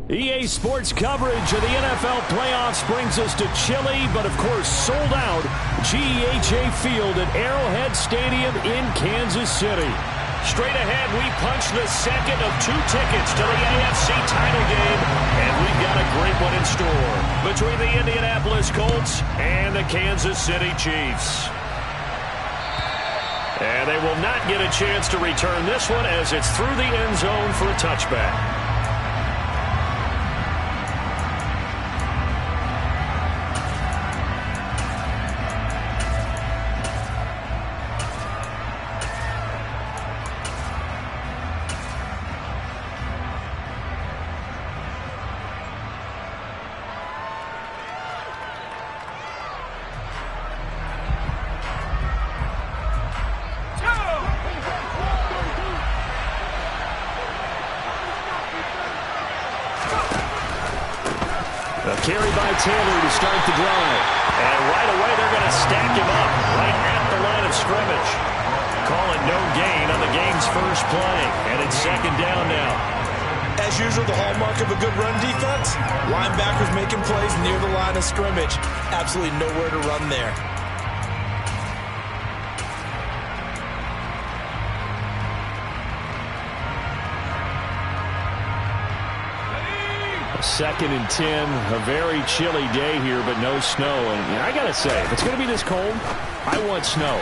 EA Sports coverage of the NFL playoffs brings us to chilly, but of course sold out GEHA Field at Arrowhead Stadium in Kansas City. Straight ahead, we punch the second of 2 tickets to the AFC title game, and we've got a great one in store between the Indianapolis Colts and the Kansas City Chiefs. And they will not get a chance to return this one as it's through the end zone for a touchback. A carry by Taylor to start the drive. And right away, they're going to stack him up right at the line of scrimmage. Call it no gain on the game's first play. And it's second down now. As usual, the hallmark of a good run defense, linebackers making plays near the line of scrimmage. Absolutely nowhere to run there. Second and 10, a very chilly day here, but no snow. And I got to say, if it's going to be this cold, I want snow.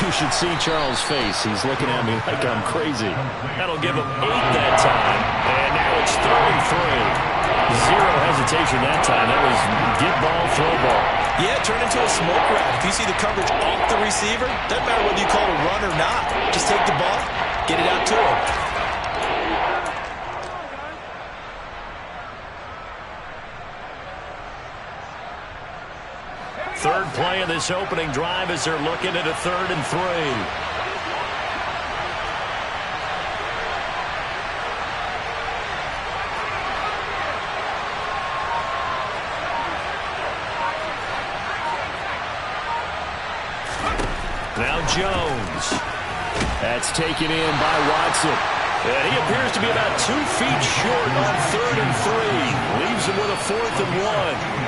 You should see Charles' face. He's looking at me like I'm crazy. That'll give him 8 that time. And now it's 33. Zero hesitation that time. That was get ball, throw ball. Yeah, turn into a smoke rat. If you see the coverage off the receiver, doesn't matter whether you call it a run or not. Just take the ball, get it out to him. Third play of this opening drive as they're looking at a 3rd and 3. Now Jones. That's taken in by Watson. And he appears to be about 2 feet short on 3rd and 3. Leaves him with a 4th and 1.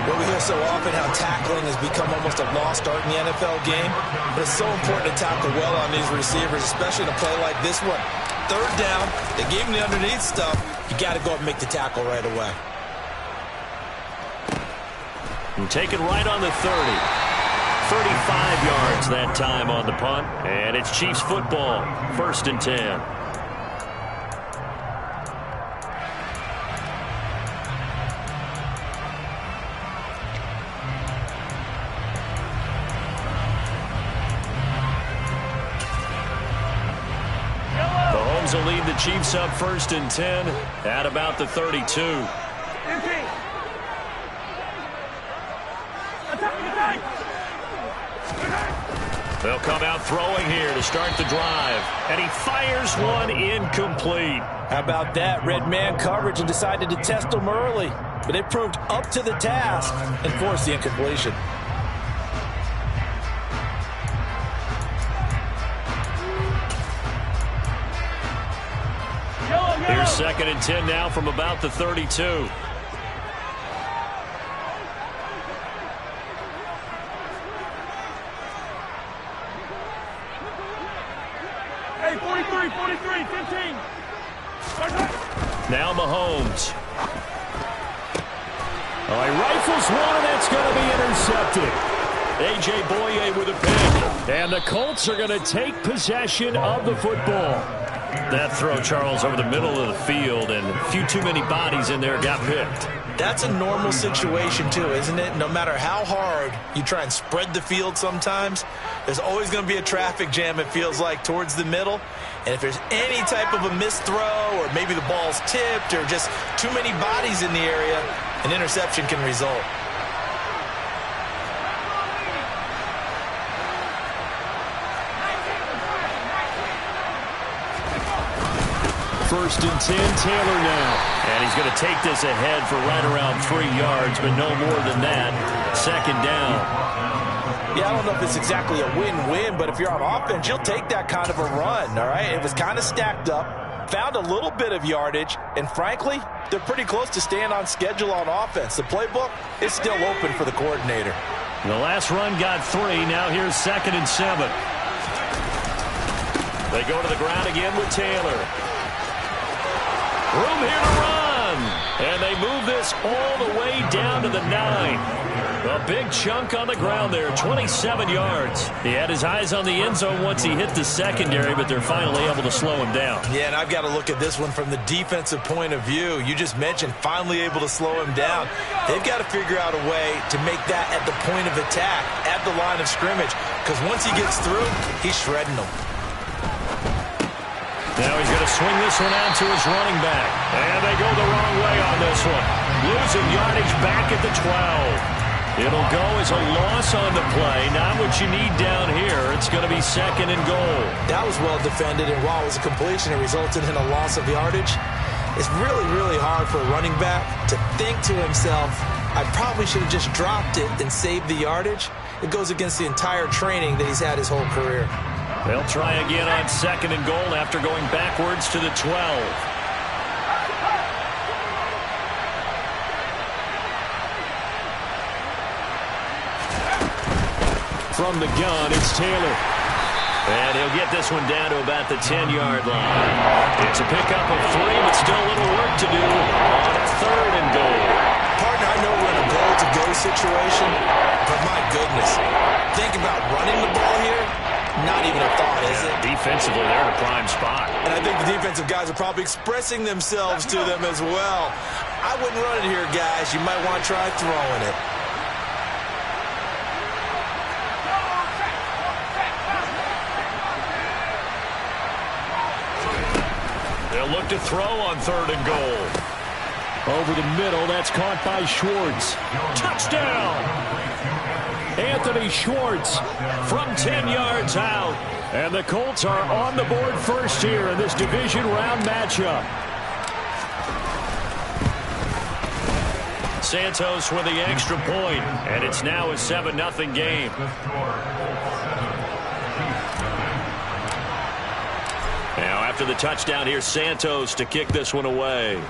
Well, we hear so often how tackling has become almost a lost art in the NFL game. But it's so important to tackle well on these receivers, especially in a play like this one. 3rd down, they gave him the underneath stuff. You got to go up and make the tackle right away. And taken right on the 30. 35 yards that time on the punt. And it's Chiefs football. 1st and 10. Will lead the Chiefs up 1st and 10 at about the 32. They'll come out throwing here to start the drive. And he fires one incomplete. How about that? Red man coverage and decided to test them early. But it proved up to the task and forced the incompletion. Here's 2nd and 10 now from about the 32. Hey, 43, 43, 15. Now Mahomes. Oh, he rifles one, and that's going to be intercepted. A.J. Boye with a pick. And the Colts are going to take possession of the football. That throw, Charles, over the middle of the field, and a few too many bodies in there got picked. That's a normal situation, too, isn't it? No matter how hard you try and spread the field sometimes, there's always going to be a traffic jam, it feels like, towards the middle. And if there's any type of a missed throw, or maybe the ball's tipped, or just too many bodies in the area, an interception can result. 1st and 10, Taylor now. And he's going to take this ahead for right around 3 yards, but no more than that. 2nd down. Yeah, I don't know if it's exactly a win-win, but if you're on offense, you'll take that kind of a run, all right? It was kind of stacked up. found a little bit of yardage, and frankly, they're pretty close to staying on schedule on offense. The playbook is still open for the coordinator. The last run got 3. Now here's 2nd and 7. They go to the ground again with Taylor. Room here to run. And they move this all the way down to the 9. A big chunk on the ground there, 27 yards. He had his eyes on the end zone once he hit the secondary, but they're finally able to slow him down. Yeah, and I've got to look at this one from the defensive point of view. You just mentioned finally able to slow him down. They've got to figure out a way to make that at the point of attack, at the line of scrimmage, because once he gets through, he's shredding them. Now he's going to swing this one out to his running back. And they go the wrong way on this one. Losing yardage back at the 12. It'll go as a loss on the play. Not what you need down here. It's going to be 2nd and goal. That was well defended, and while it was a completion, it resulted in a loss of yardage. It's really, really hard for a running back to think to himself, I probably should have just dropped it and saved the yardage. It goes against the entire training that he's had his whole career. They'll try again on 2nd and goal after going backwards to the 12. From the gun, it's Taylor. And he'll get this one down to about the 10-yard line. It's a pickup of 3, but still a little work to do on 3rd and goal. Partner, I know we're in a goal-to-go situation, but my goodness, think about running the ball here. Not even a thought, is it? Defensively, they're in a prime spot. And I think the defensive guys are probably expressing themselves to them as well. I wouldn't run it here, guys. You might want to try throwing it. They'll look to throw on 3rd and goal. Over the middle, that's caught by Schwartz. Touchdown! Anthony Schwartz from 10 yards out. And the Colts are on the board first here in this division round matchup. Santos with the extra point, and it's now a 7-0 game. Now after the touchdown, here's Santos to kick this one away.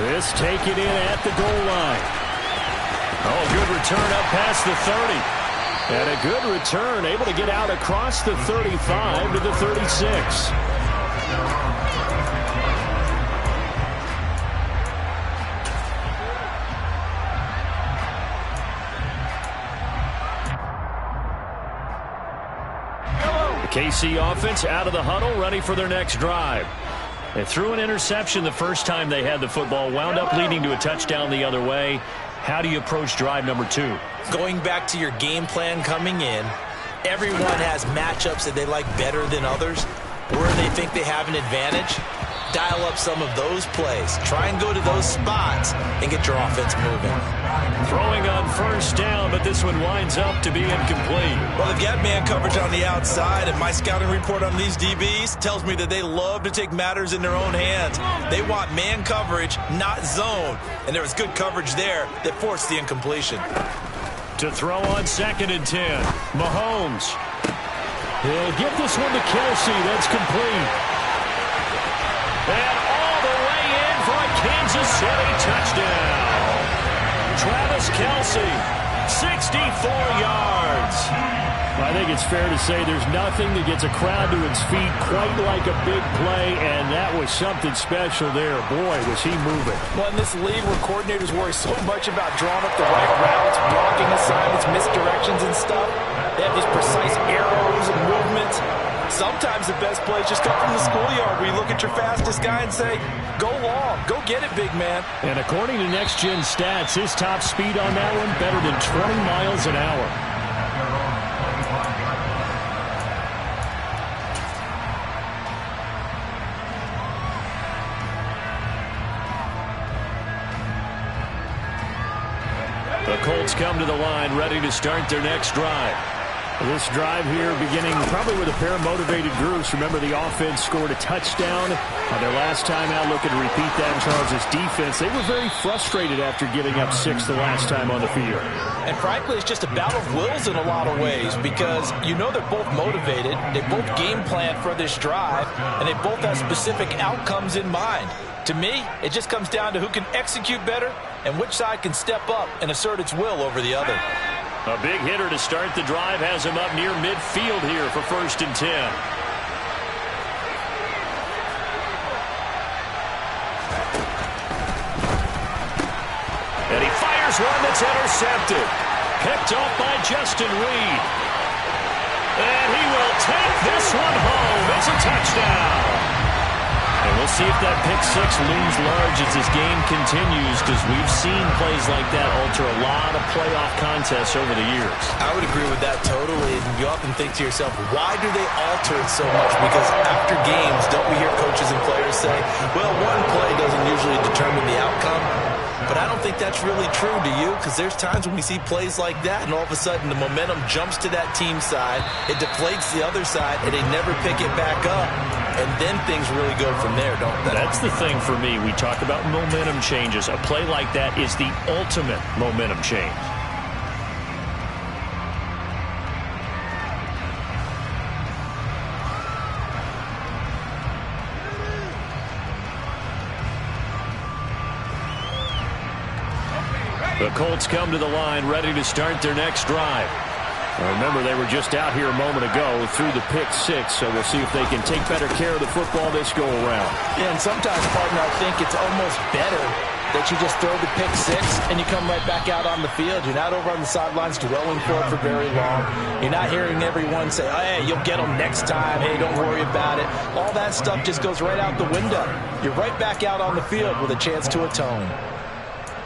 This taken in at the goal line. Oh, good return up past the 30. And a good return, able to get out across the 35 to the 36. KC offense out of the huddle, ready for their next drive. They threw an interception the first time they had the football, wound up leading to a touchdown the other way. How do you approach drive number 2? Going back to your game plan coming in, everyone has matchups that they like better than others. Where they think they have an advantage, dial up some of those plays. Try and go to those spots and get your offense moving. Throwing on first down, but this one winds up to be incomplete. Well, they've got man coverage on the outside, and my scouting report on these DBs tells me that they love to take matters in their own hands. They want man coverage, not zone, and there was good coverage there that forced the incompletion. To throw on 2nd and 10, Mahomes. He'll get this one to Kelsey. That's complete. And all the way in for a Kansas City touchdown. Travis Kelsey, 64 yards. I think it's fair to say there's nothing that gets a crowd to its feet quite like a big play, and that was something special there. Boy, was he moving. Well, in this league where coordinators worry so much about drawing up the right routes, blocking assignments, misdirections and stuff, they have these precise arrows and movements. Sometimes the best plays just come from the schoolyard where you look at your fastest guy and say, go long, go get it, big man. And according to Next Gen Stats, his top speed on that one better than 20 miles an hour. The Colts come to the line ready to start their next drive. This drive here beginning probably with a pair of motivated groups. Remember, the offense scored a touchdown. Their last time out, looking to repeat that in Charles' defense. They were very frustrated after giving up 6 the last time on the field. And frankly, it's just a battle of wills in a lot of ways because you know they're both motivated. They both game plan for this drive, and they both have specific outcomes in mind. To me, it just comes down to who can execute better and which side can step up and assert its will over the other. A big hitter to start the drive has him up near midfield here for 1st and 10. And he fires one that's intercepted. Picked off by Justin Reed. And he will take this one home. It's a touchdown. And we'll see if that pick 6 looms large as this game continues, because we've seen plays like that alter a lot of playoff contests over the years. I would agree with that totally. And you often think to yourself, why do they alter it so much? Because after games, don't we hear coaches and players say, well, one play doesn't usually determine the outcome? But I don't think that's really true, do you? Because there's times when we see plays like that, and all of a sudden the momentum jumps to that team side, it deflates the other side, and they never pick it back up. And then things really go from there, don't they? That's the thing for me. We talk about momentum changes. A play like that is the ultimate momentum change. The Colts come to the line, ready to start their next drive. Remember, they were just out here a moment ago through the pick 6, so we'll see if they can take better care of the football this go-around. Yeah, and sometimes, partner, I think it's almost better that you just throw the pick 6 and you come right back out on the field. You're not over on the sidelines dwelling for it for very long. You're not hearing everyone say, oh, hey, you'll get them next time. Hey, don't worry about it. All that stuff just goes right out the window. You're right back out on the field with a chance to atone.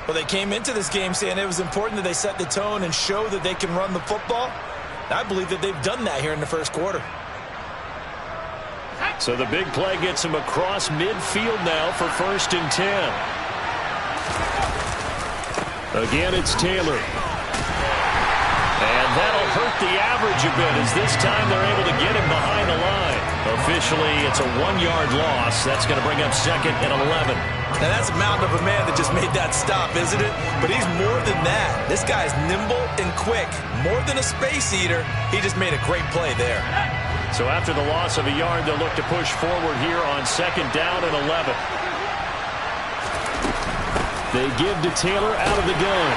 Well, they came into this game saying it was important that they set the tone and show that they can run the football. I believe that they've done that here in the first quarter. So the big play gets him across midfield now for 1st and 10. Again, it's Taylor. And that'll hurt the average a bit as this time they're able to get him behind the line. Officially, it's a 1-yard loss. That's going to bring up 2nd and 11. Now, that's a mountain of a man that just made that stop, isn't it? But he's more than that. This guy's nimble and quick. More than a space eater, he just made a great play there. So after the loss of a yard, they'll look to push forward here on 2nd down and 11. They give to Taylor out of the gun.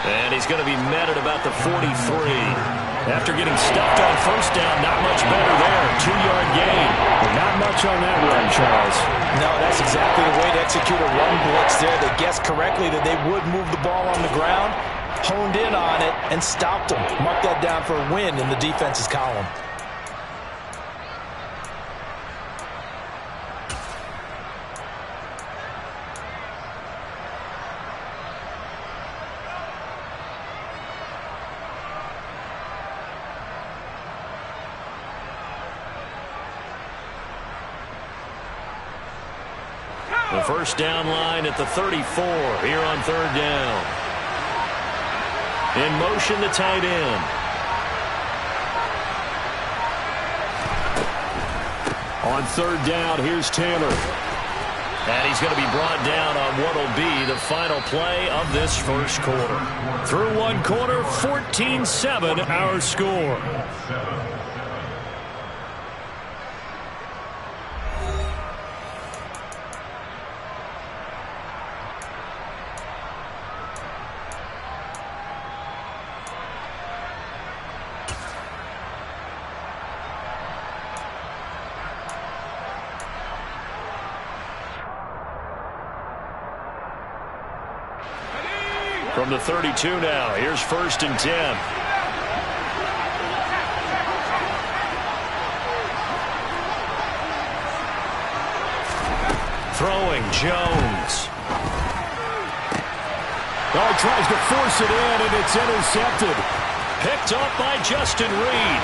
And he's going to be met at about the 43. After getting stuffed on 1st down, not much better there. 2-yard gain. But not much on that run, Charles. No, that's exactly the way to execute a run blitz there. They guessed correctly that they would move the ball on the ground, honed in on it, and stopped them. Mark that down for a win in the defense's column. The 1st down line at the 34 here on 3rd down. In motion, the tight end. On 3rd down, here's Taylor. And he's going to be brought down on what will be the final play of this first quarter. Through one quarter, 14-7 our score. From the 32 now, here's 1st and 10. Throwing, Jones. Oh, tries to force it in, and it's intercepted. Picked off by Justin Reed.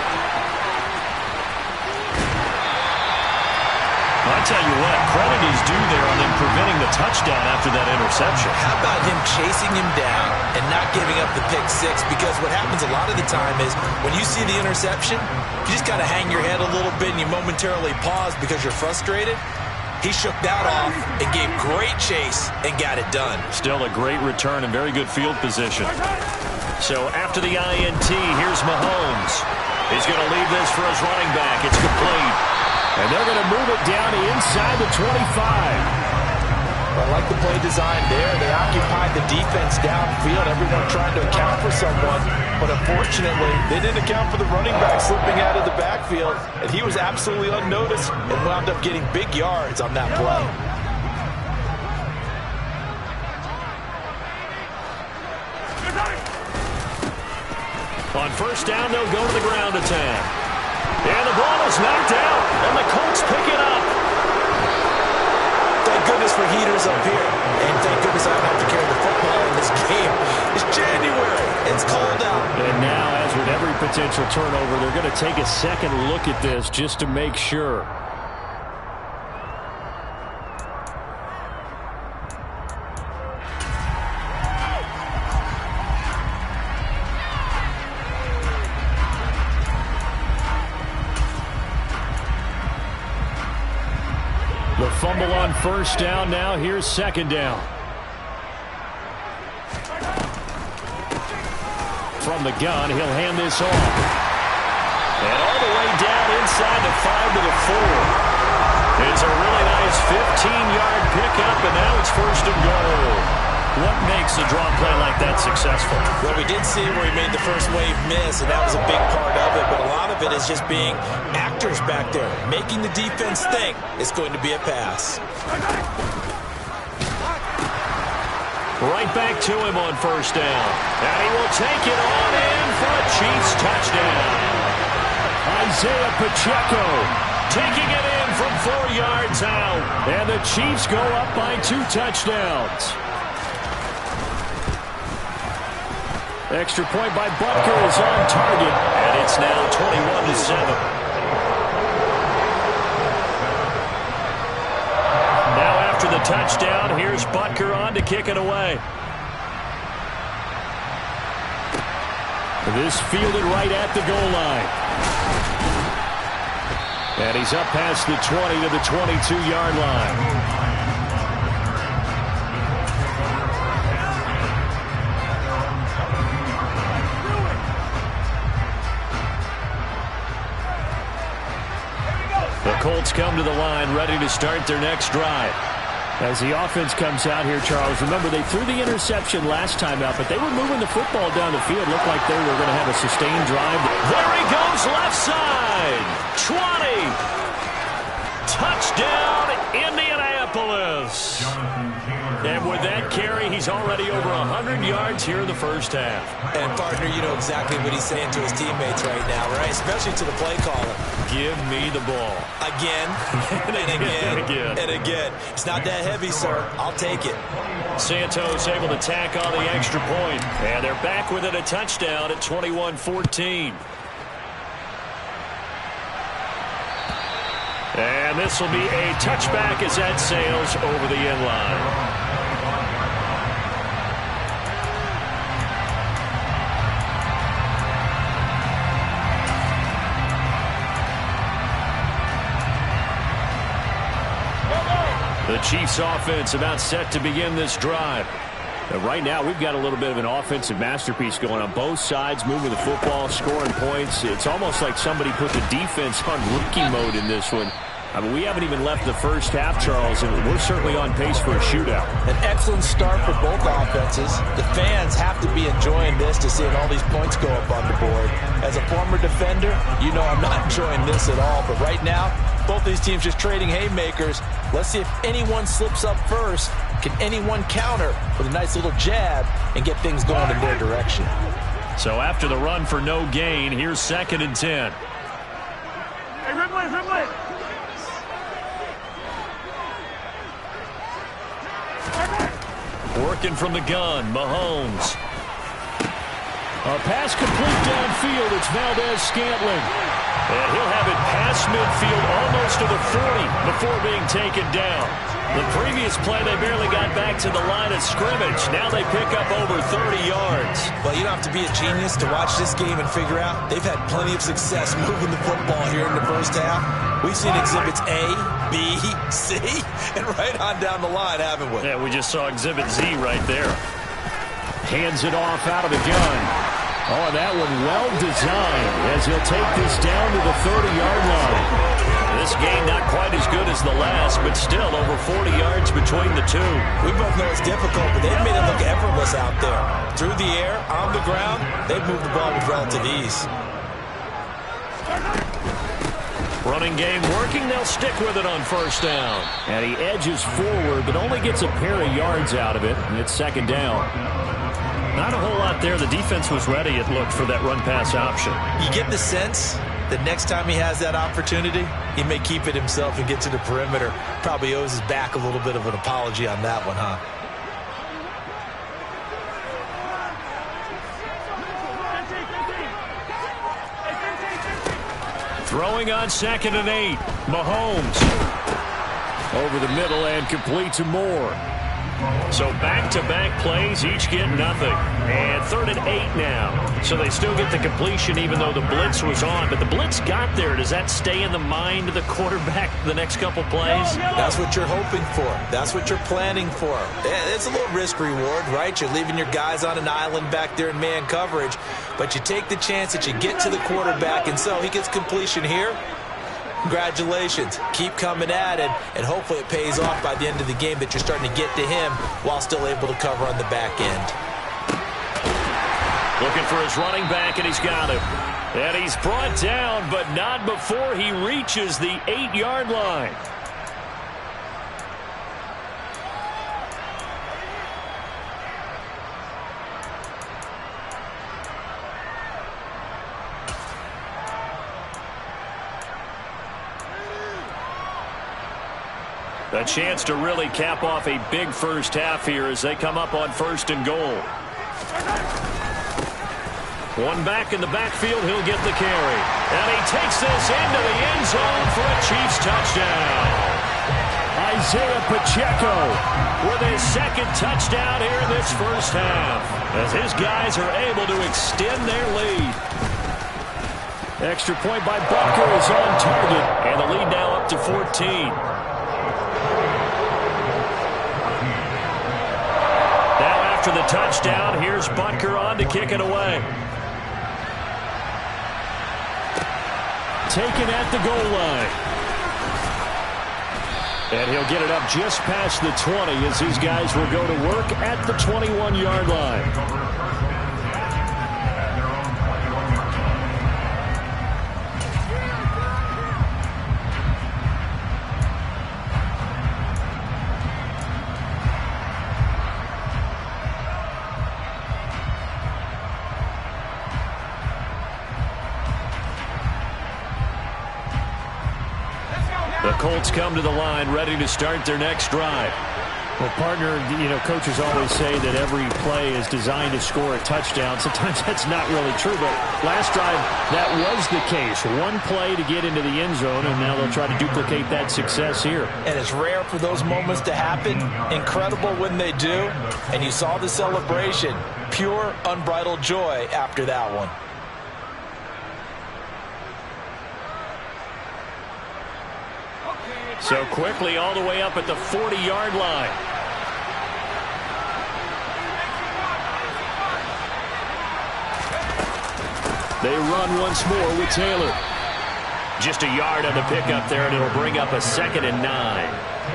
I tell you what, credit is due there on them preventing the touchdown after that interception. How about him chasing him down and not giving up the pick six? Because what happens a lot of the time is when you see the interception, you just kind of hang your head a little bit and you momentarily pause because you're frustrated. He shook that off and gave great chase and got it done. Still a great return and very good field position. So after the INT, here's Mahomes. He's going to leave this for his running back. It's complete. And they're going to move it down inside the 25. I like the play design there. They occupied the defense downfield, everyone trying to account for someone. But unfortunately, they didn't account for the running back slipping out of the backfield. And he was absolutely unnoticed and wound up getting big yards on that play. On first down, they'll go to the ground attack. And the ball is knocked out, and the Colts pick it up. Thank goodness for heaters up here. And thank goodness I don't have to carry the football in this game. It's January. It's cold out. And now, as with every potential turnover, they're going to take a second look at this just to make sure. The fumble on first down. Now here's second down. From the gun, he'll hand this off. And all the way down inside the 5 to the 4. It's a really nice 15-yard pickup, and now it's first and goal. What makes a draw play like that successful? Well, we did see where he made the first wave miss, and that was a big part of it. But a lot of it is just being actors back there, making the defense think it's going to be a pass. Right back to him on first down. And he will take it on in for a Chiefs touchdown. Isaiah Pacheco taking it in from 4 yards out. And the Chiefs go up by 2 touchdowns. Extra point by Butker is on target, and it's now 21-7. Now after the touchdown, here's Butker on to kick it away. This fielded right at the goal line. And he's up past the 20 to the 22-yard line. The Colts come to the line ready to start their next drive. As the offense comes out here, Charles, remember they threw the interception last time out, but they were moving the football down the field. Looked like they were going to have a sustained drive. There he goes, left side. 20. Touchdown, Indianapolis. And with that carry, he's already over 100 yards here in the first half. And, partner, you know exactly what he's saying to his teammates right now, right? Especially to the play caller. Give me the ball. Again, and again, and again. It's not that heavy, sir. I'll take it. Santos able to tack on the extra point. And they're back within a touchdown at 21-14. And this will be a touchback as that sails over the end line. The Chiefs offense about set to begin this drive. Right now, we've got a little bit of an offensive masterpiece going on both sides, moving the football, scoring points. It's almost like somebody put the defense on rookie mode in this one. I mean, we haven't even left the first half, Charles, and we're certainly on pace for a shootout. An excellent start for both offenses. The fans have to be enjoying this to seeing all these points go up on the board. As a former defender, you know I'm not enjoying this at all. But right now, both these teams just trading haymakers. Let's see if anyone slips up first. Can anyone counter with a nice little jab and get things going in their direction? So after the run for no gain, here's 2nd and 10. Hey, Ridley. Working from the gun, Mahomes. A pass complete downfield. It's Valdez-Scantling. And he'll have it past midfield almost to the 40 before being taken down. The previous play, they barely got back to the line of scrimmage. Now they pick up over 30 yards. Well, you don't have to be a genius to watch this game and figure out they've had plenty of success moving the football here in the first half. We've seen exhibits A, B, C, and right on down the line, haven't we? Yeah, we just saw exhibit Z right there. Hands it off out of the gun. Oh, that one well designed as he'll take this down to the 30-yard line. This game not quite as good as the last, but still over 40 yards between the two. We both know it's difficult, but they've made it look effortless out there. Through the air, on the ground, they've moved the ball with relative ease. Running game working, they'll stick with it on first down. And he edges forward, but only gets a pair of yards out of it, and it's second down. Not a whole lot there. The defense was ready, it looked, for that run-pass option. You get the sense that next time he has that opportunity, he may keep it himself and get to the perimeter. Probably owes his back a little bit of an apology on that one, huh? Throwing on 2nd and 8. Mahomes over the middle and complete to Moore. So back-to-back plays, each get nothing. And 3rd and 8 now. So they still get the completion even though the blitz was on. But the blitz got there. Does that stay in the mind of the quarterback the next couple plays? That's what you're hoping for. That's what you're planning for. It's a little risk-reward, right? You're leaving your guys on an island back there in man coverage. But you take the chance that you get to the quarterback, and so he gets completion here. Congratulations. Keep coming at it, and hopefully it pays off by the end of the game that you're starting to get to him while still able to cover on the back end. Looking for his running back, and he's got him. And he's brought down, but not before he reaches the 8-yard line. A chance to really cap off a big first half here as they come up on 1st and goal. One back in the backfield, he'll get the carry. And he takes this into the end zone for a Chiefs touchdown. Isaiah Pacheco with his 2nd touchdown here in this first half, as his guys are able to extend their lead. Extra point by Butker is on target, and the lead now up to 14. After the touchdown, here's Butker on to kick it away. Taken at the goal line. And he'll get it up just past the 20 as his guys will go to work at the 21-yard line. The Colts come to the line ready to start their next drive. Well, partner, coaches always say that every play is designed to score a touchdown. Sometimes that's not really true, but last drive, that was the case. One play to get into the end zone, and now they'll try to duplicate that success here. And it's rare for those moments to happen. Incredible when they do. And you saw the celebration. Pure, unbridled joy after that one. So quickly all the way up at the 40-yard line. They run once more with Taylor. Just a yard on the pickup there, and it'll bring up a 2nd and 9.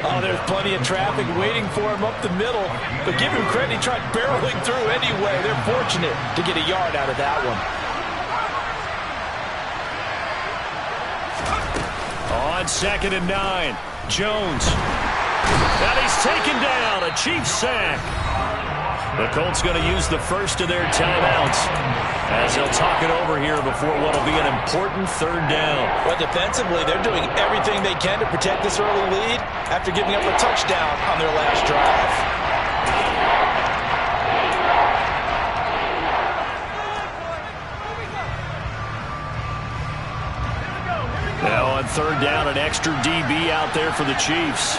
Oh, there's plenty of traffic waiting for him up the middle. But give him credit, he tried barreling through anyway. They're fortunate to get a yard out of that one. On 2nd and 9, Jones. And he's taken down, a Chiefs sack. The Colts going to use the first of their timeouts as they'll talk it over here before what will be an important 3rd down. Well, defensively, they're doing everything they can to protect this early lead after giving up a touchdown on their last drive. extra DB out there for the Chiefs.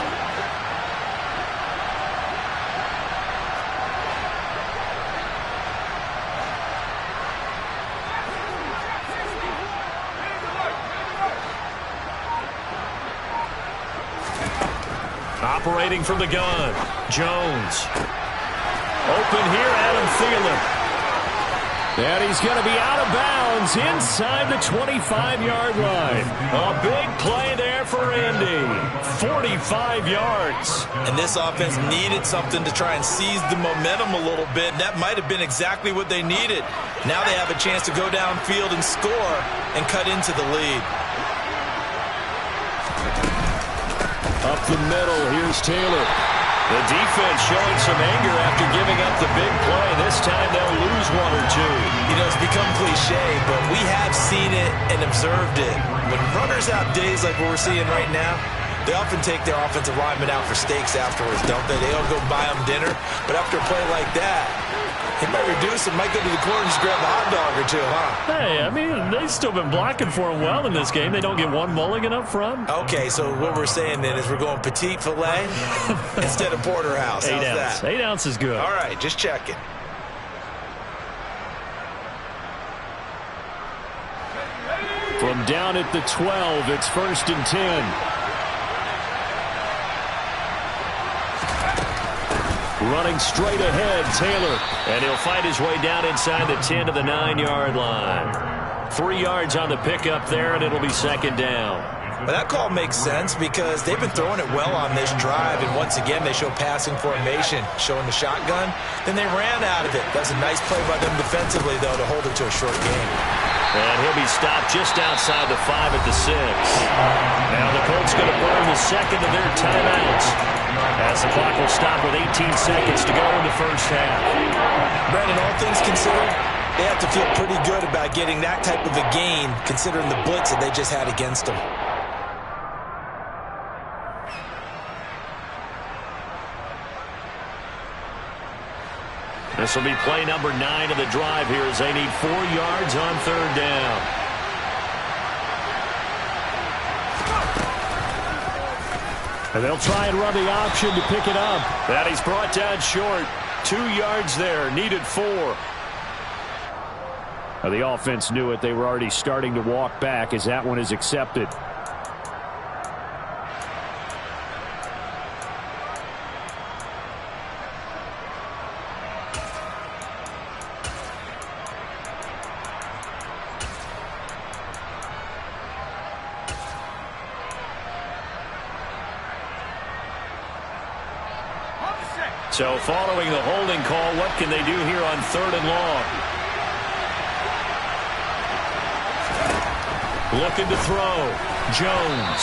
Operating from the gun, Jones. Open here, Adam Thielen. And he's going to be out of bounds inside the 25-yard line. A big play there for Indy. 45 yards. And this offense needed something to try and seize the momentum a little bit. And that might have been exactly what they needed. Now they have a chance to go downfield and score and cut into the lead. Up the middle, here's Taylor. The defense showing some anger after giving up the big play. This time they'll lose one or two. You know, it's become cliche, but we have seen it and observed it. When runners have days like what we're seeing right now, they often take their offensive linemen out for steaks afterwards, don't they? They all go buy them dinner. But after a play like that, he might reduce it, might go to the corner and just grab a hot dog or two, huh? Hey, I mean, they've still been blocking for him well in this game. They don't get one mulligan up front. Okay, so what we're saying then is we're going petite filet instead of porterhouse. How's 8 ounce. that? 8 ounce is good. All right, just checking. From down at the 12, it's 1st and 10. Running straight ahead, Taylor. And he'll fight his way down inside the 10 to the 9-yard line. 3 yards on the pickup there, and it'll be 2nd down. But that call makes sense because they've been throwing it well on this drive, and once again they show passing formation, showing the shotgun. Then they ran out of it. That's a nice play by them defensively, though, to hold it to a short game. And he'll be stopped just outside the 5 at the 6. Now the Colts going to burn the second of their timeouts, as the clock will stop with 18 seconds to go in the first half. Brandon, all things considered, they have to feel pretty good about getting that type of a gain, considering the blitz that they just had against them. This will be play number 9 of the drive here as they need 4 yards on 3rd down. And they'll try and run the option to pick it up. And he's brought down short. 2 yards there, needed 4. Now the offense knew it. They were already starting to walk back as that one is accepted. So following the holding call, what can they do here on 3rd and long? Looking to throw. Jones.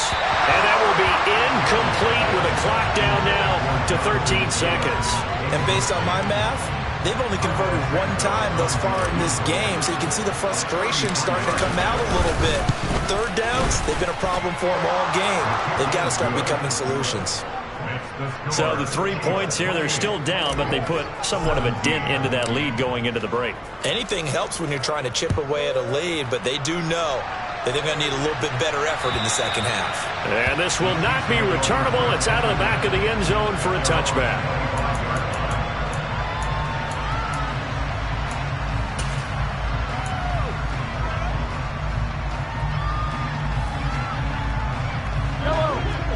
And that will be incomplete with a clock down now to 13 seconds. And based on my math, they've only converted 1 time thus far in this game, so you can see the frustration starting to come out a little bit. 3rd downs, they've been a problem for them all game. They've got to start becoming solutions. So the 3 points here, they're still down, but they put somewhat of a dent into that lead going into the break. Anything helps when you're trying to chip away at a lead, but they do know that they're going to need a little bit better effort in the second half. And this will not be returnable. It's out of the back of the end zone for a touchback.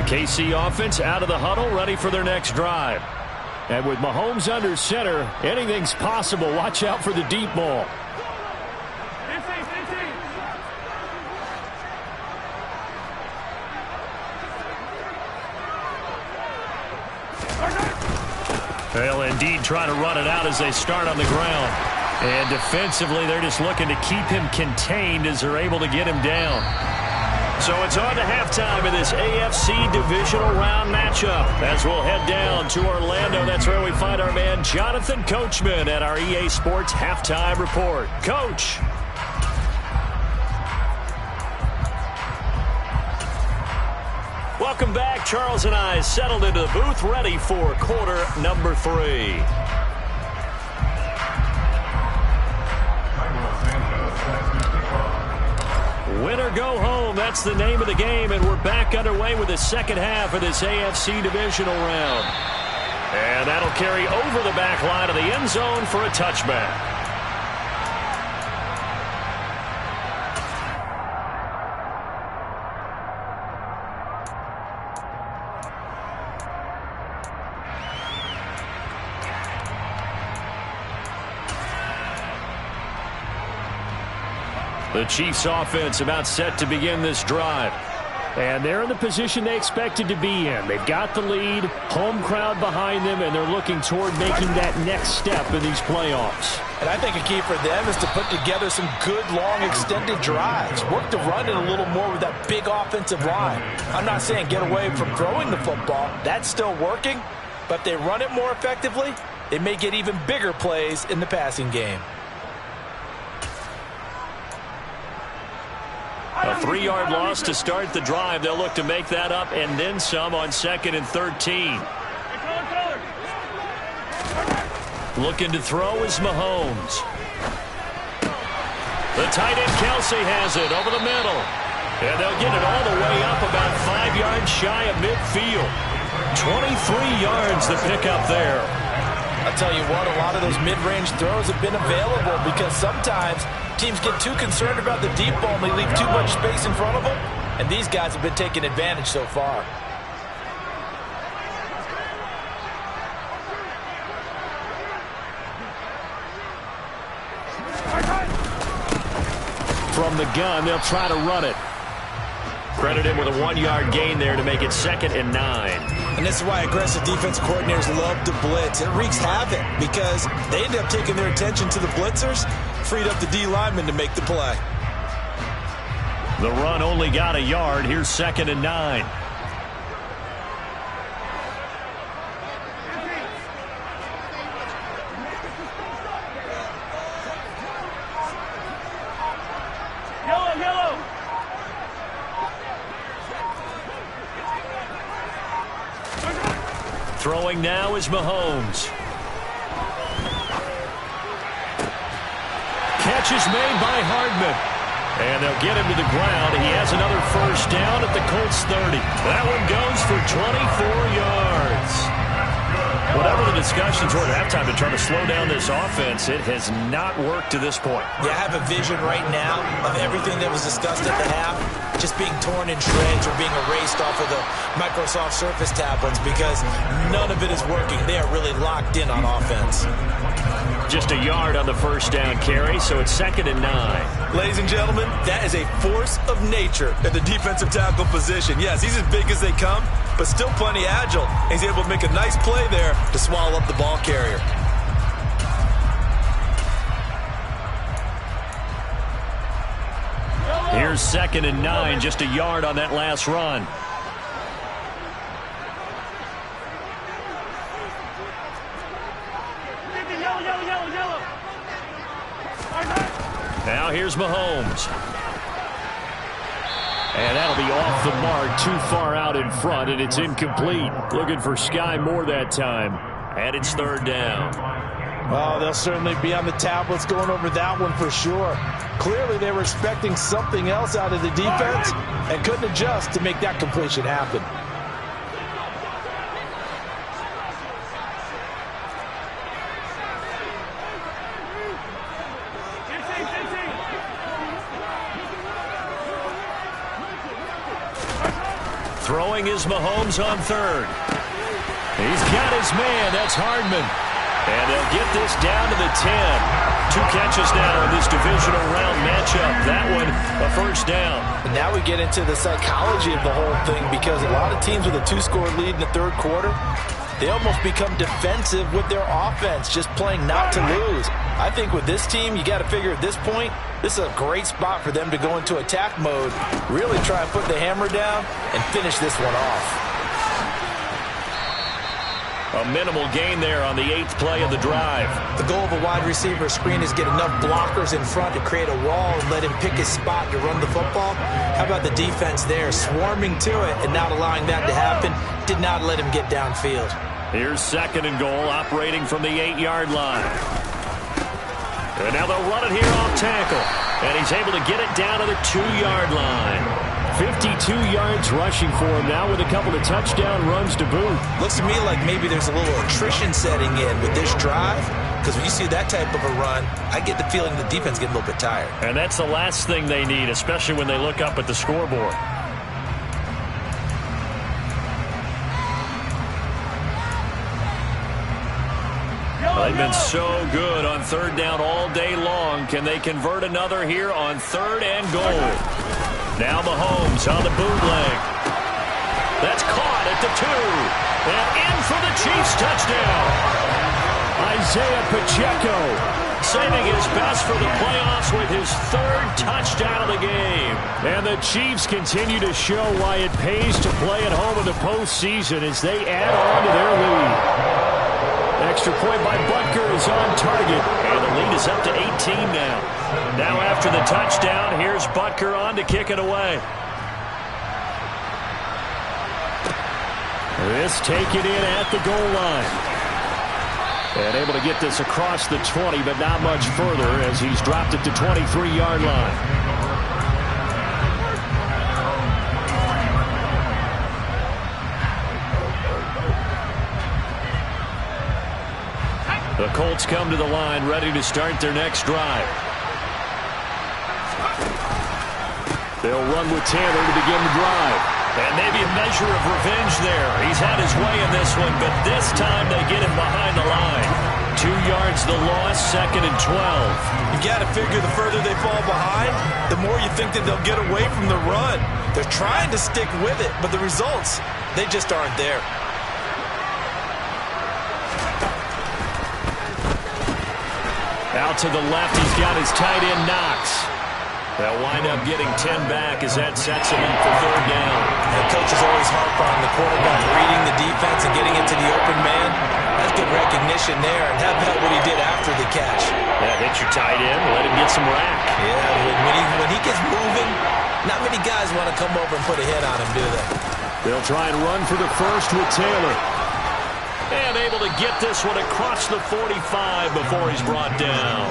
KC offense out of the huddle, ready for their next drive. And with Mahomes under center, anything's possible. Watch out for the deep ball. They'll indeed try to run it out as they start on the ground. And defensively, they're just looking to keep him contained as they're able to get him down. So it's on to halftime in this AFC divisional round matchup. As we'll head down to Orlando, that's where we find our man Jonathan Coachman at our EA Sports Halftime Report. Coach. Welcome back. Charles and I settled into the booth, ready for quarter number 3. Win or go home, that's the name of the game, and we're back underway with the second half of this AFC divisional round. And that'll carry over the back line of the end zone for a touchback. The Chiefs offense about set to begin this drive. And they're in the position they expected to be in. They've got the lead, home crowd behind them, and they're looking toward making that next step in these playoffs. And I think a key for them is to put together some good, long, extended drives. Work to run it a little more with that big offensive line. I'm not saying get away from throwing the football. That's still working. But if they run it more effectively, they may get even bigger plays in the passing game. A 3-yard loss to start the drive. They'll look to make that up and then some on 2nd and 13. Looking to throw is Mahomes. The tight end Kelsey has it over the middle. And they'll get it all the way up about 5 yards shy of midfield. 23 yards to pick up there. I'll tell you what, a lot of those mid-range throws have been available because sometimes teams get too concerned about the deep ball and they leave too much space in front of them. And these guys have been taking advantage so far. From the gun, they'll try to run it. Credit him with a 1-yard gain there to make it 2nd and 9. And this is why aggressive defensive coordinators love to blitz. It wreaks havoc because they end up taking their attention to the blitzers, freed up the D lineman to make the play. The run only got a yard. Here's 2nd and 9. Throwing now is Mahomes. Catch is made by Hardman. And they'll get him to the ground. He has another first down at the Colts 30. That one goes for 24 yards. Whatever the discussions were at halftime to try to slow down this offense, it has not worked to this point. Yeah, I have a vision right now of everything that was discussed at the half just being torn in shreds or being erased off of the Microsoft Surface tablets because none of it is working. They are really locked in on offense. Just a yard on the first down carry, so it's 2nd and 9. Ladies and gentlemen, that is a force of nature at the defensive tackle position. Yes, he's as big as they come, but still plenty agile. He's able to make a nice play there to swallow up the ball carrier. Here's 2nd and 9, just a yard on that last run. Now here's Mahomes. And that'll be off the mark, too far out in front, and it's incomplete. Looking for Sky Moore that time. And it's 3rd down. Oh, they'll certainly be on the tablets going over that one for sure. Clearly they were expecting something else out of the defense and couldn't adjust to make that completion happen. Throwing is Mahomes on 3rd. He's got his man. That's Hardman. And they'll get this down to the 10. 2 catches now in this divisional round matchup. That one, a first down. And now we get into the psychology of the whole thing because a lot of teams with a 2-score lead in the 3rd quarter, they almost become defensive with their offense, just playing not to lose. I think with this team, you got to figure at this point, this is a great spot for them to go into attack mode, really try and put the hammer down and finish this one off. A minimal gain there on the 8th play of the drive. The goal of a wide receiver screen is get enough blockers in front to create a wall and let him pick his spot to run the football. How about the defense there, swarming to it and not allowing that to happen? Did not let him get downfield. Here's 2nd and goal, operating from the 8-yard line. And now they'll run it here off tackle. And he's able to get it down to the 2-yard line. 52 yards rushing for him now with a couple of touchdown runs to boot. Looks to me like maybe there's a little attrition setting in with this drive, because when you see that type of a run, I get the feeling the defense getting a little bit tired. And that's the last thing they need, especially when they look up at the scoreboard. They've been so good on third down all day long. Can they convert another here on 3rd and goal? Now Mahomes on the bootleg. That's caught at the 2. And in for the Chiefs touchdown. Isaiah Pacheco saving his best for the playoffs with his 3rd touchdown of the game. And the Chiefs continue to show why it pays to play at home in the postseason as they add on to their lead. Extra point by Butker is on target. And the lead is up to 18 now. Now after the touchdown, here's Butker on to kick it away. This taken in at the goal line. And able to get this across the 20, but not much further as he's dropped it to 23-yard line. The Colts come to the line ready to start their next drive. They'll run with Taylor to begin the drive. And maybe a measure of revenge there. He's had his way in this one, but this time they get him behind the line. 2 yards the loss, 2nd and 12. You got to figure the further they fall behind, the more you think that they'll get away from the run. They're trying to stick with it, but the results, they just aren't there. Out to the left, he's got his tight end Knox. They'll wind up getting 10 back as that sets him up for 3rd down. The coach is always harp on the quarterback reading the defense and getting into the open man. That's good recognition there, and how about what he did after the catch? Yeah, hit your tight end, let him get some rack. Yeah, when he gets moving, not many guys want to come over and put a hit on him, do they? They'll try and run for the first with Taylor. And able to get this one across the 45 before he's brought down.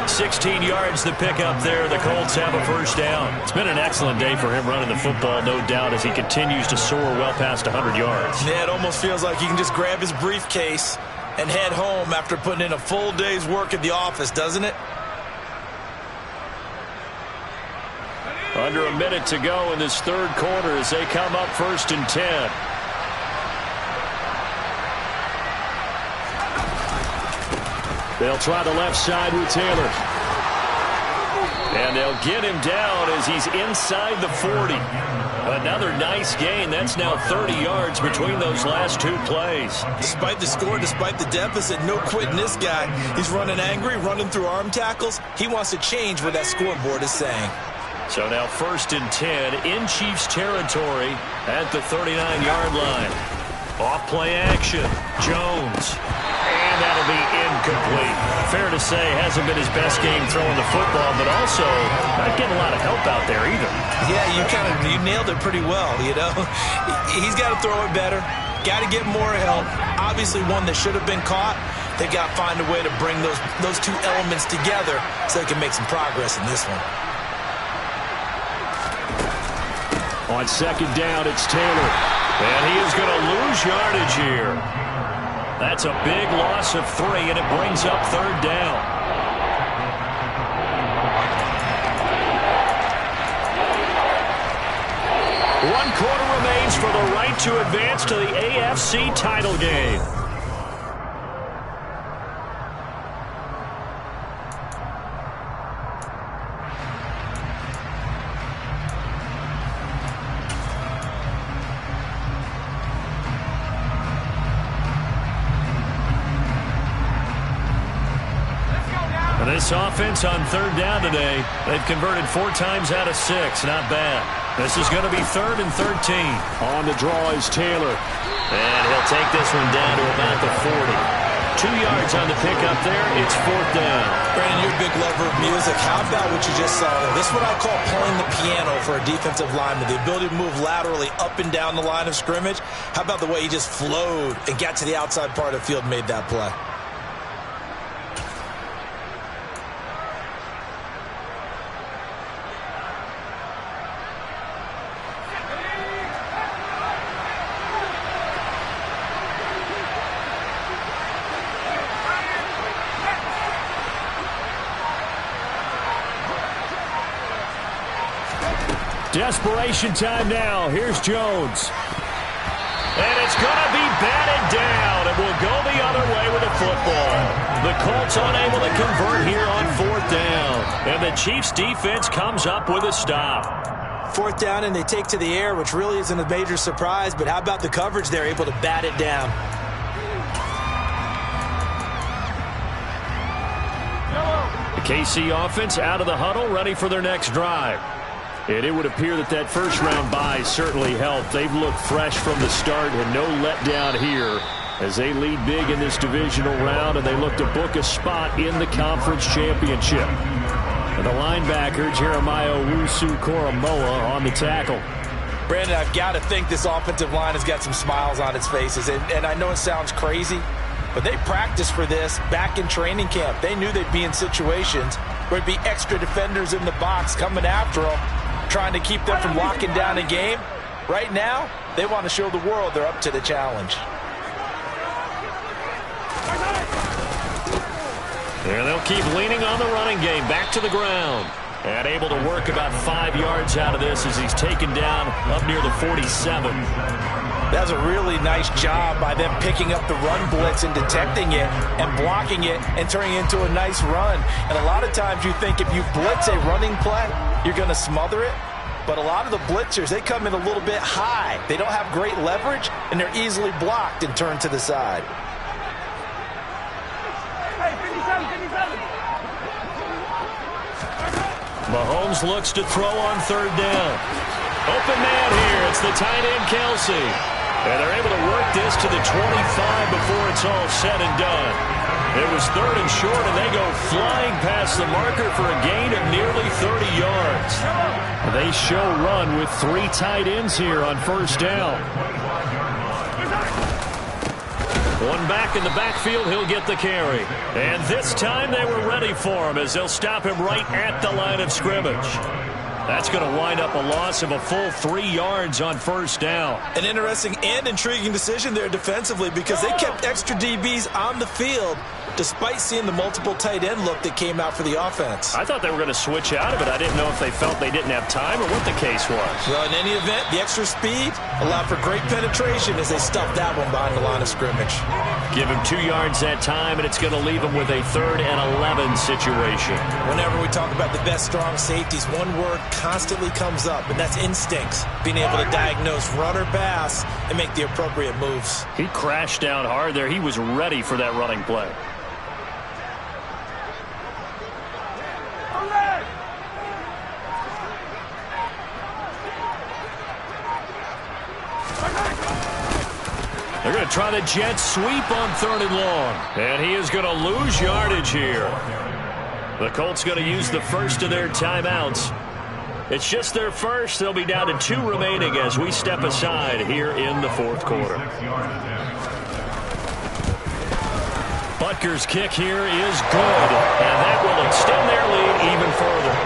16 yards to pick up there. The Colts have a 1st down. It's been an excellent day for him running the football, no doubt, as he continues to soar well past 100 yards. Yeah, it almost feels like he can just grab his briefcase and head home after putting in a full day's work at the office, doesn't it? Under a minute to go in this 3rd quarter as they come up 1st and 10. They'll try the left side with Taylor. And they'll get him down as he's inside the 40. Another nice gain. That's now 30 yards between those last 2 plays. Despite the score, despite the deficit, no quitting this guy. He's running angry, running through arm tackles. He wants to change what that scoreboard is saying. So now 1st and 10 in Chiefs territory at the 39-yard line. Off play action. Jones. And that'll be incomplete. Fair to say, hasn't been his best game throwing the football, but also not getting a lot of help out there either. Yeah, you nailed it pretty well, you know. He's got to throw it better. Got to get more help. Obviously one that should have been caught. They got to find a way to bring those 2 elements together so they can make some progress in this one. On 2nd down, it's Taylor. And he is going to lose yardage here. That's a big loss of 3, and it brings up 3rd down. One quarter remains for the right to advance to the AFC title game. This offense on 3rd down today, they've converted 4 times out of 6. Not bad. This is going to be 3rd and 13. On the draw is Taylor. And he'll take this one down to about the 40. 2 yards on the pickup there. It's 4th down. Brandon, you're a big lover of music. How about what you just saw there? This is what I call playing the piano for a defensive lineman. The ability to move laterally up and down the line of scrimmage. How about the way he just flowed and got to the outside part of the field and made that play? Desperation time now. Here's Jones. And it's going to be batted down, and we'll go the other way with the football. The Colts unable to convert here on 4th down. And the Chiefs' defense comes up with a stop. 4th down, and they take to the air, which really isn't a major surprise. But how about the coverage? They're able to bat it down. The KC offense out of the huddle, ready for their next drive. And it would appear that that first-round bye certainly helped. They've looked fresh from the start and no letdown here as they lead big in this divisional round, and they look to book a spot in the conference championship. And the linebacker, Jeremiah Owusu-Koramoah, on the tackle. Brandon, I've got to think this offensive line has got some smiles on its faces. And I know it sounds crazy, but they practiced for this back in training camp. They knew they'd be in situations where there'd be extra defenders in the box coming after them, trying to keep them from locking down a game. Right now, they want to show the world they're up to the challenge. And they'll keep leaning on the running game. Back to the ground. And able to work about 5 yards out of this as he's taken down up near the 47. That was a really nice job by them picking up the run blitz and detecting it and blocking it and turning it into a nice run. And a lot of times you think if you blitz a running play, you're going to smother it. But a lot of the blitzers, they come in a little bit high. They don't have great leverage, and they're easily blocked and turned to the side. Hey, 57, 57. Mahomes looks to throw on 3rd down. Open man here. It's the tight end, Kelsey. And they're able to work this to the 25 before it's all said and done. It was 3rd and short, and they go flying past the marker for a gain of nearly 30 yards. They show run with 3 tight ends here on 1st down. One back in the backfield, he'll get the carry. And this time they were ready for him as they'll stop him right at the line of scrimmage. That's going to wind up a loss of a full 3 yards on 1st down. An interesting and intriguing decision there defensively because they kept extra DBs on the field despite seeing the multiple tight end look that came out for the offense. I thought they were going to switch out of it. I didn't know if they felt they didn't have time or what the case was. Well, in any event, the extra speed allowed for great penetration as they stuffed that one behind the line of scrimmage. Give him 2 yards that time, and it's going to leave him with a 3rd and 11 situation. Whenever we talk about the best strong safeties, one word constantly comes up, and that's instincts. Being able to diagnose run or pass and make the appropriate moves. He crashed down hard there. He was ready for that running play. They're going to try the jet sweep on 3rd and long. And he is going to lose yardage here. The Colts going to use the first of their timeouts. It's just their first. They'll be down to 2 remaining as we step aside here in the 4th quarter. Butker's kick here is good. And that will extend their lead even further.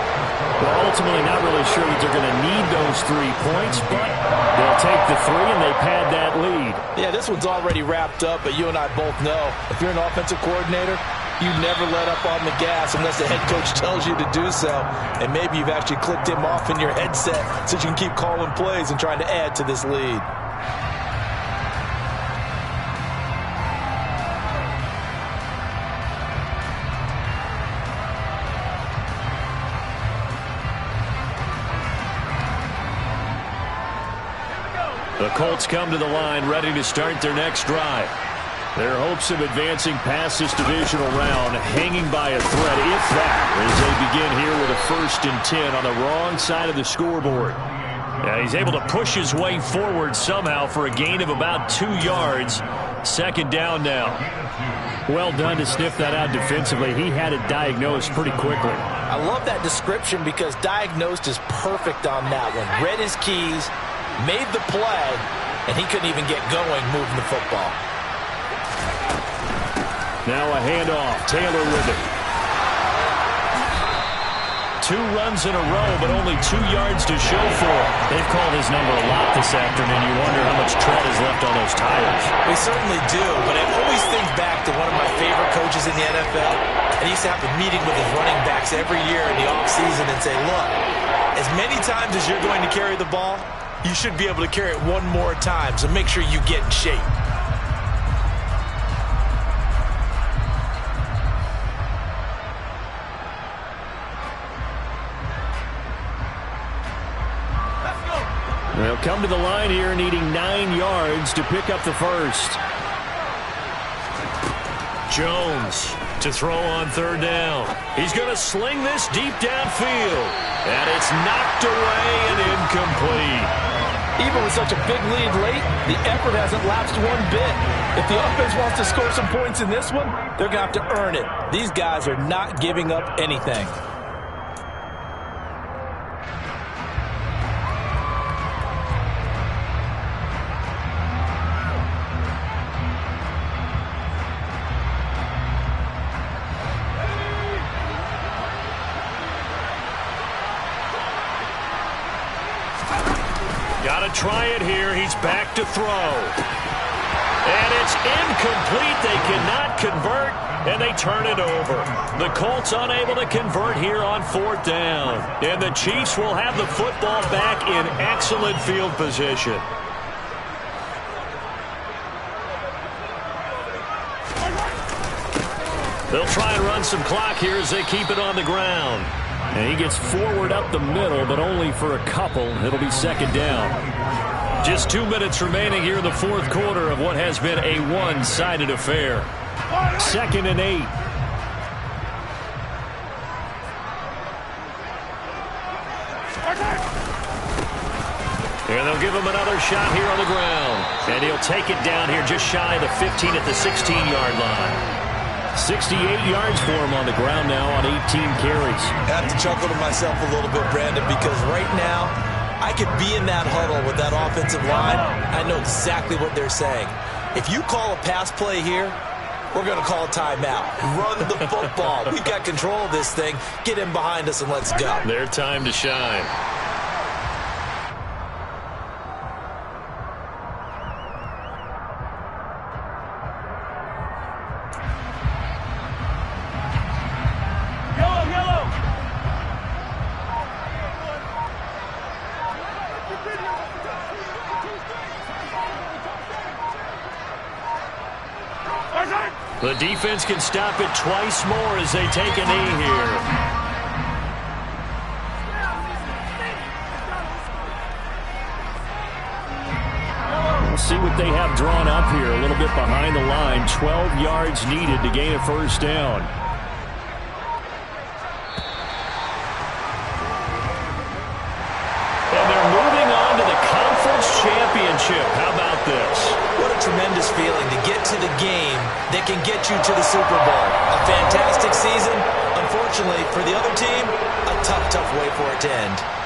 Well, ultimately not really sure that they're going to need those 3 points, but they'll take the 3 and they pad that lead. Yeah, this one's already wrapped up, but you and I both know if you're an offensive coordinator, you never let up on the gas unless the head coach tells you to do so. And maybe you've actually clicked him off in your headset so you can keep calling plays and trying to add to this lead. The Colts come to the line ready to start their next drive. Their hopes of advancing past this divisional round hanging by a thread, if that, as they begin here with a 1st and 10 on the wrong side of the scoreboard. Yeah, he's able to push his way forward somehow for a gain of about 2 yards. 2nd down now. Well done to sniff that out defensively. He had it diagnosed pretty quickly. I love that description because diagnosed is perfect on that one. Read his keys, made the play, and he couldn't even get going moving the football. Now a handoff. Taylor with it. 2 runs in a row, but only 2 yards to show for it. They've called his number a lot this afternoon. You wonder how much tread is left on those tires. We certainly do, but I always think back to one of my favorite coaches coaches in the NFL, and he used to have a meeting with his running backs every year in the offseason and say, look, as many times as you're going to carry the ball, you should be able to carry it one more time, so make sure you get in shape. They'll come to the line here needing 9 yards to pick up the first. Jones to throw on third down. He's going to sling this deep downfield. And it's knocked away and incomplete. Even with such a big lead late, the effort hasn't lapsed one bit. If the offense wants to score some points in this one, they're going to have to earn it. These guys are not giving up anything. Got to try it here. He's back to throw. And it's incomplete. They cannot convert, and they turn it over. The Colts unable to convert here on fourth down. And the Chiefs will have the football back in excellent field position. They'll try and run some clock here as they keep it on the ground. And he gets forward up the middle, but only for a couple. It'll be second down. Just 2 minutes remaining here in the fourth quarter of what has been a one-sided affair. 2nd and 8. And they'll give him another shot here on the ground. And he'll take it down here just shy of the 15 at the 16-yard line. 68 yards for him on the ground now on 18 carries. I have to chuckle to myself a little bit, Brandon, because right now I could be in that huddle with that offensive line. I know exactly what they're saying. If you call a pass play here, we're going to call a timeout. Run the football. We've got control of this thing. Get in behind us and let's go. Their time to shine. The defense can stop it twice more as they take a knee here. We'll see what they have drawn up here. A little bit behind the line. 12 yards needed to gain a first down. And they're moving on to the conference championship. How about this? What a tremendous feeling to get to the game that can get you to the Super Bowl. A fantastic season. Unfortunately, for the other team, a tough, tough way for it to end.